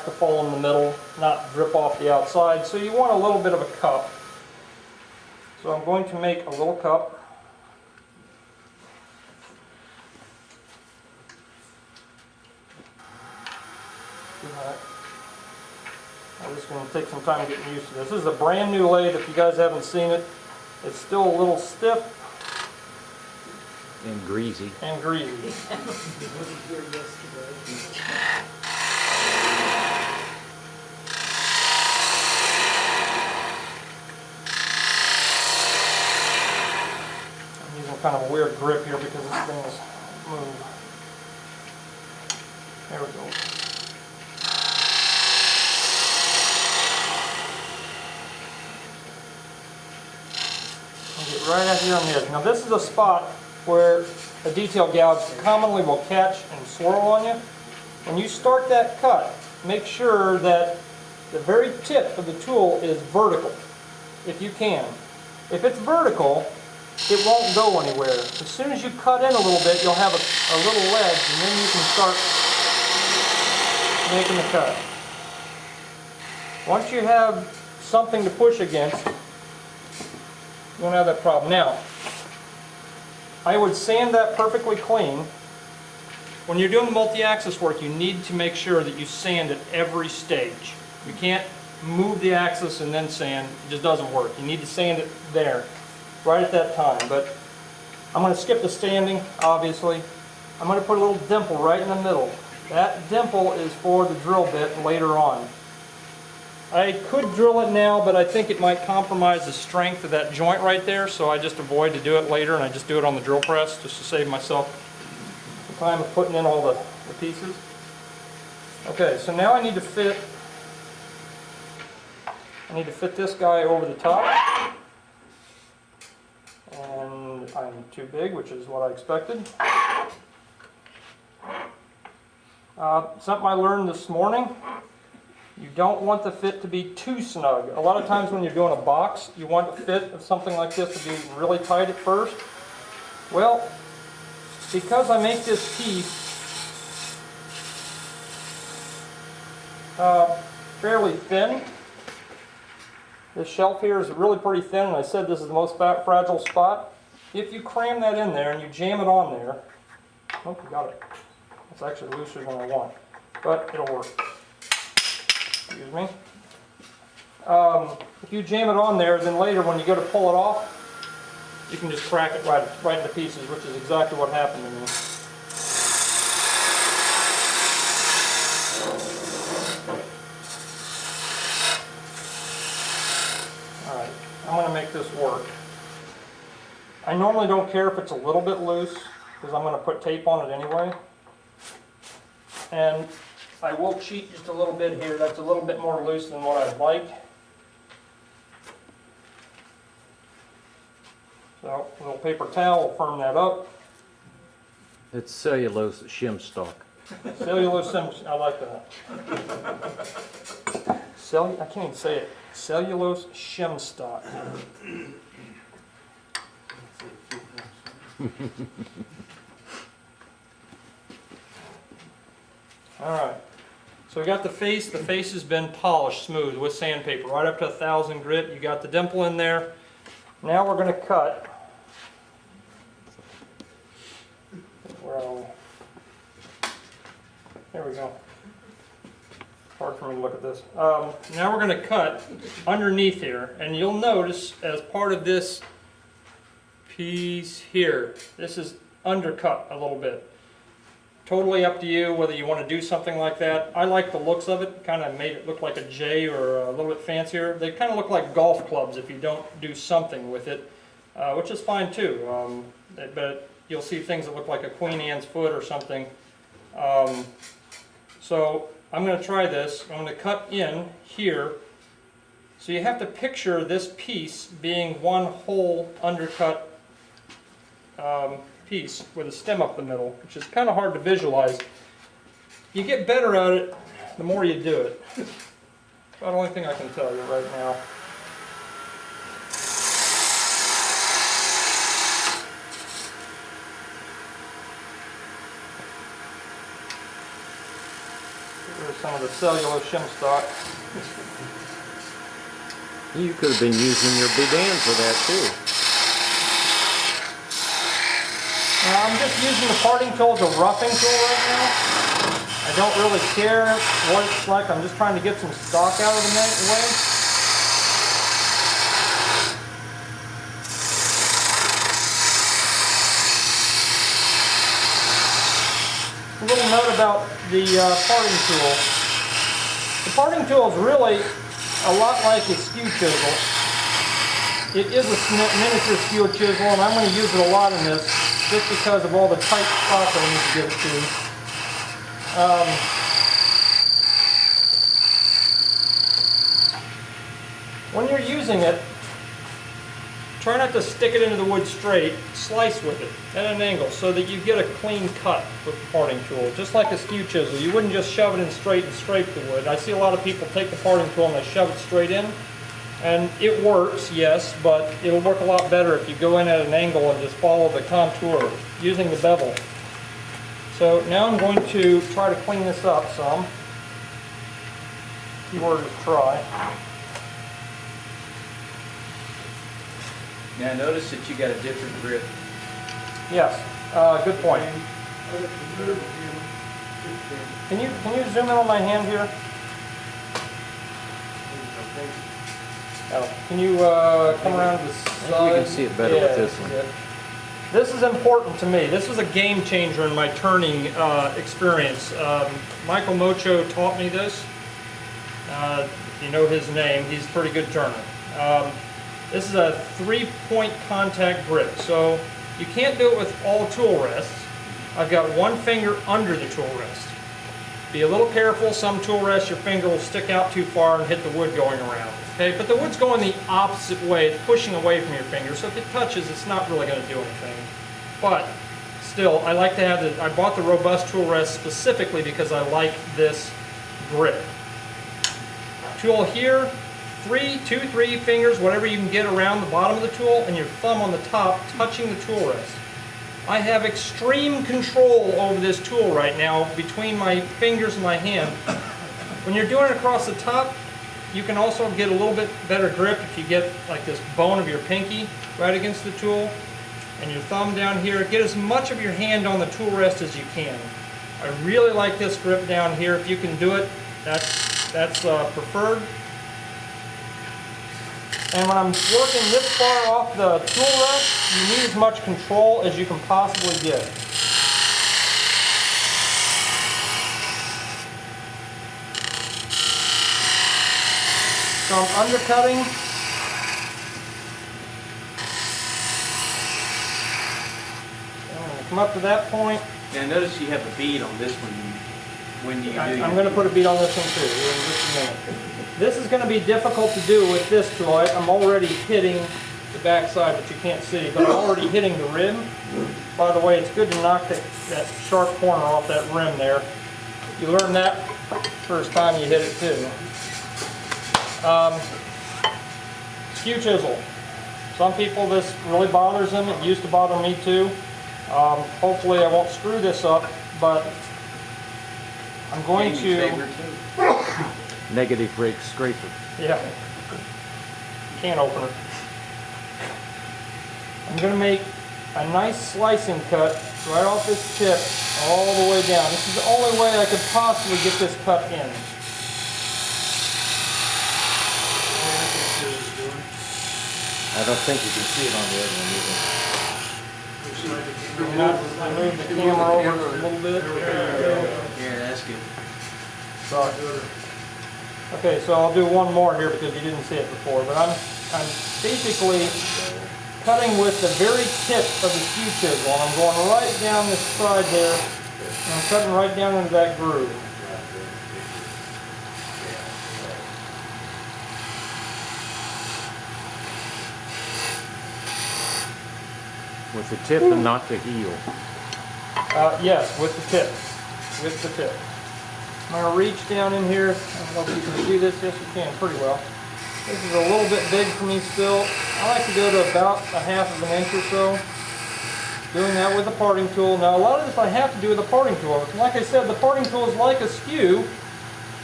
to fall in the middle, not drip off the outside. So you want a little bit of a cup. So I'm going to make a little cup. This is going to take some time getting used to this. This is a brand new lathe. If you guys haven't seen it, it's still a little stiff. And greasy. And greasy. Wasn't here yesterday. I'm using kind of a weird grip here because this thing is moved. There we go. I'll get right out here on the edge. Now this is a spot where a detail gouge commonly will catch and swirl on you. When you start that cut, make sure that the very tip of the tool is vertical, if you can. If it's vertical, it won't go anywhere. As soon as you cut in a little bit, you'll have a little ledge, and then you can start making the cut. Once you have something to push against, you won't have that problem. Now, I would sand that perfectly clean. When you're doing multi-axis work, you need to make sure that you sand at every stage. You can't move the axis and then sand. It just doesn't work. You need to sand it there, right at that time. But I'm going to skip the sanding, obviously. I'm going to put a little dimple right in the middle. That dimple is for the drill bit later on. I could drill it now, but I think it might compromise the strength of that joint right there, so I just avoid to do it later, and I just do it on the drill press just to save myself the time of putting in all the pieces. Okay, so now I need to fit this guy over the top, and I'm too big, which is what I expected. Something I learned this morning. You don't want the fit to be too snug. A lot of times when you're doing a box, you want the fit of something like this to be really tight at first. Well, because I make this piece fairly thin, this shelf here is really pretty thin, and I said this is the most fragile spot. If you cram that in there and you jam it on there, oh, you got it. It's actually looser than I want, but it'll work. Excuse me. If you jam it on there, then later when you go to pull it off, you can just crack it right into pieces, which is exactly what happened to me. Alright, I'm going to make this work. I normally don't care if it's a little bit loose, because I'm going to put tape on it anyway. And I will cheat just a little bit here. That's a little bit more loose than what I'd like. So a little paper towel will firm that up. It's cellulose shim stock. Cellulose shim, I like that. I can't even say it. Cellulose shim stock. Alright, so we got the face. The face has been polished smooth with sandpaper, right up to 1000 grit. You got the dimple in there. Now we're going to cut. Where are we? There we go. Hard for me to look at this. Now we're going to cut underneath here, and you'll notice as part of this piece here, this is undercut a little bit. Totally up to you whether you want to do something like that. I like the looks of it. Kind of made it look like a J or a little bit fancier. They kind of look like golf clubs if you don't do something with it, which is fine too. But you'll see things that look like a Queen Anne's foot or something. So I'm going to try this. I'm going to cut in here. So you have to picture this piece being one whole undercut piece with a stem up the middle, which is kind of hard to visualize. You get better at it the more you do it. That's about the only thing I can tell you right now. There's some of the cellulose shim stock. You could have been using your bidan for that too. I'm just using the parting tool as a roughing tool right now. I don't really care what it's like. I'm just trying to get some stock out of the way. A little note about the parting tool. The parting tool is really a lot like a skew chisel. It is a miniature skew chisel, and I'm going to use it a lot in this just because of all the tight spots I need to get it to. When you're using it, try not to stick it into the wood straight. Slice with it at an angle so that you get a clean cut with the parting tool, just like a skew chisel. You wouldn't just shove it in straight and scrape the wood. I see a lot of people take the parting tool and they shove it straight in, and it works, yes, but it'll work a lot better if you go in at an angle and just follow the contour using the bevel. So now I'm going to try to clean this up some. Keyword is try. Now notice that you got a different grip. Yes, good point. Can you zoom in on my hand here? Oh, can you come around to the side? I think we can see it better with this one. Good. This is important to me. This was a game changer in my turning experience. Michael Mocho taught me this. If you know his name, he's a pretty good turner. This is a 3-point contact grip, so you can't do it with all tool rests. I've got one finger under the tool rest. Be a little careful. Some tool rests, your finger will stick out too far and hit the wood going around. Okay, but the wood's going the opposite way. It's pushing away from your finger, so if it touches, it's not really going to do anything. But still, I like to have the, I bought the robust tool rest specifically because I like this grip. Tool here, 3 fingers, whatever you can get around the bottom of the tool, and your thumb on the top touching the tool rest. I have extreme control over this tool right now between my fingers and my hand. When you're doing it across the top, you can also get a little bit better grip if you get like this bone of your pinky right against the tool and your thumb down here. Get as much of your hand on the tool rest as you can. I really like this grip down here. If you can do it, that's preferred. And when I'm working this far off the tool rest, you need as much control as you can possibly get. So I'm undercutting. I'm going to come up to that point. Now notice you have a bead on this one when you do I'm going to put a bead on this one too in just a minute. This is going to be difficult to do with this tool. I'm already hitting the back side, but you can't see, but I'm already hitting the rim. By the way, it's good to knock that sharp corner off that rim there. You learn that first time you hit it too. Skew chisel. Some people this really bothers them. It used to bother me too. Hopefully I won't screw this up, but I'm going to... Negative rake scraper. Yeah. Can opener. I'm going to make a nice slicing cut right off this tip all the way down. This is the only way I could possibly get this cut in. I don't think you can see it on the other one either. I move the camera over a little bit. Yeah, that's good. Sorry. Okay, so I'll do one more here because you didn't see it before, but I'm basically cutting with the very tip of the skew chisel, and I'm going right down this side there, and I'm cutting right down into that groove. With the tip and not the heel. Yes, with the tip. With the tip. I'm going to reach down in here. I don't know if you can see this. Yes, you can pretty well. This is a little bit big for me still. I like to go to about a half of an inch or so. Doing that with the parting tool. Now, a lot of this I have to do with the parting tool. Like I said, the parting tool is like a skew.